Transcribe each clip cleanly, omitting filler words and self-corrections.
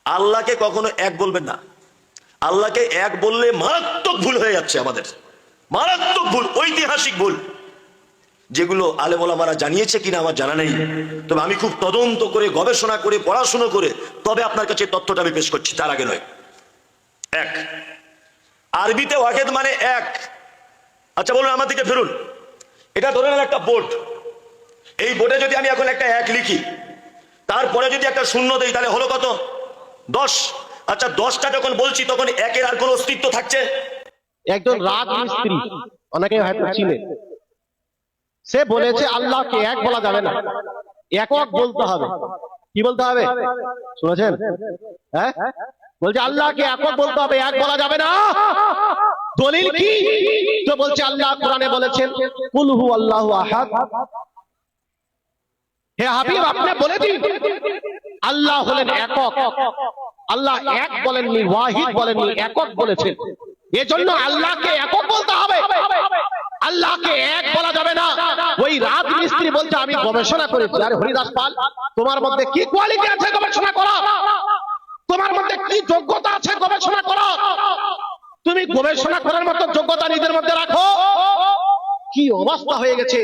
আল্লাহকে কখনো এক বলবেন না। আল্লাহকে এক বললে মারাত্মক ভুল হয়ে যাচ্ছে, আমাদের মারাত্মক ভুল, ঐতিহাসিক ভুল, যেগুলো আলেম ওলামারা জানিয়েছে কিনা আমার জানা নেই। তবে আমি খুব তদন্ত করে, গবেষণা করে, পড়াশোনা করে তবে আপনার কাছে তথ্যটা আমি পেশ করছি, তার আগে নয়। এক, আরবিতে ওয়াহেদ মানে এক। আচ্ছা বলুন, আমার দিকে ফিরুন। এটা ধরে নেন একটা বোর্ড, এই বোর্ডে যদি আমি এখন একটা এক লিখি, তারপরে যদি একটা শূন্য দেই, তাহলে হলো কত? 10। আচ্ছা 10টা যখন বলছি তখন একের আর কোন অস্তিত্ব থাকছে? একজন রাজমিস্ত্রি, অনেকে হয়তো চিনে, সে বলেছে আল্লাহকে এক বলা যাবে না, একক বলতে হবে। কি বলতে হবে শুনেছেন? হ্যাঁ, বলছে আল্লাহকে একক বলতে হবে, এক বলা যাবে না। দলিল কি? তো বলছে আল্লাহ কোরআনে বলেছেন কুল হু আল্লাহু আহাদ। হে হাবিব, আপনি বলে দিন আল্লাহ হলেন একক। আল্লাহ এক বলেননি, ওয়াহিদ বলেননি, একক বলেছেন। এজন্য আল্লাহকে একক বলতে হবে, আল্লাহকে এক বলা যাবে না। ওই রাজমিস্ত্রি বলছে আমি গবেষণা করেছি। আরে হরিদাস পাল, তোমার মধ্যে কি কোয়ালিটি আছে গবেষণা করা? তোমার মধ্যে কি যোগ্যতা আছে গবেষণা করা? তুমি গবেষণা করার মতো যোগ্যতা নিজের মধ্যে রাখো। কি অবস্থা হয়ে গেছে!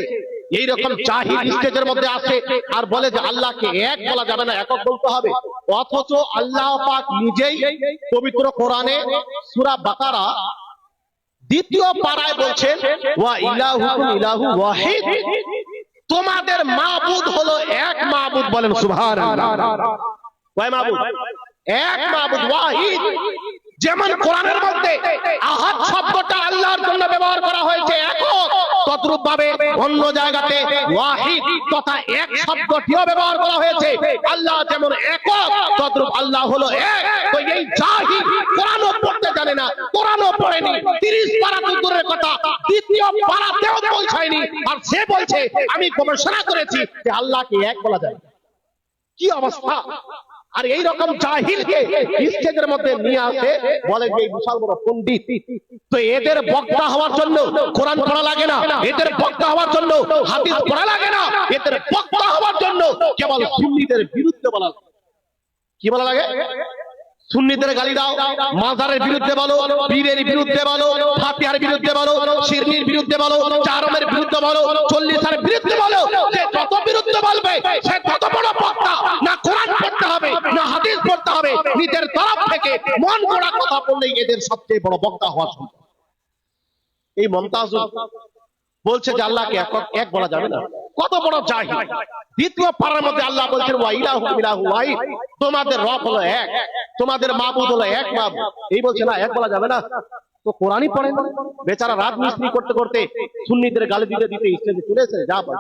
এইরকম জাহিল স্টেজের মধ্যে আসে আর বলে যে আল্লাহকে এক বলা যাবে না, একক বলতে হবে। অথচ আল্লাহ পাক নিজেই পবিত্র কোরআনে সূরা বাকারা 2য় পারায় বলছেন ওয়া ইলাহুকুম ইলাহু ওয়াহিদ, তোমাদের মাবুদ হলো এক মাবুদ। বলেন সুবহানাল্লাহ। কয় মাবুদ? এক মাবুদ, ওয়াহিদ। যেমন কোরআনের মধ্যে আহাদ শব্দটা আল্লাহর জন্য ব্যবহার করা হয়েছে একক, তদ্রূপ ভাবে অন্য জায়গাতে ওয়াহিদ তথা এক শব্দটিও ব্যবহার করা হয়েছে। আল্লাহ যেমন একক, তদ্রূপ আল্লাহ হলো এক। তো এই জাহিল কোরআনও পড়তে জানে না, কোরআনও পড়েনি, 30 পারা তো দূরের কথা 2য় পারাতেও পৌঁছায়নি, আর সে বলছে আমি গবেষণা করেছি যে আল্লাহকে এক বলা যায়। কি অবস্থা! আর এই রকম জাহিলকে স্টেজের মধ্যে নিয়ে আসে, বলে যে বিশাল বড় পণ্ডিত। তো এদের বক্তা হওয়ার জন্য কোরআন পড়া লাগে না, এদের বক্তা হওয়ার জন্য হাদিস পড়া লাগে না, এদের বক্তা হওয়ার জন্য কেবল সুন্নিদের বিরুদ্ধে বলা লাগে। কি বলা লাগে? সুন্নিদের গালি দাও, মাজারের বিরুদ্ধে বলো, পীরের বিরুদ্ধে বলো, ফাতিহার বিরুদ্ধে বলো, শিরনির বিরুদ্ধে বলো, চারমের বিরুদ্ধে বলো, 40-এর বিরুদ্ধে বলো। যে যত বিরুদ্ধে বলবে সে তত বড় বক্তা। না কোরআন পড়তে হবে, না হাদিস পড়তে হবে, নিজের তরফ থেকে মন গড়া কথা বললেই এদের সবচেয়ে বড় বক্তা হওয়া সম্ভব। এই মুমতাজুল বলছে যে আল্লাহকে এক বলা যাবে না। কত বড় জাহিল! 2য় পারার মধ্যে আল্লাহ বলছেন ওয়া ইলাহুকুম ইলাহু ওয়াহিদ, তোমাদের রব হলো এক, তোমাদের মাবুদ হলো এক মাবুদ। এই বলছে না, এক বলা যাবে না। তো কোরআনই পড়েন। বেচারা রাজমিস্ত্রি করতে করতে সুন্নিদের গালি দিতে দিতে স্টেজে চলে এসে যা বলে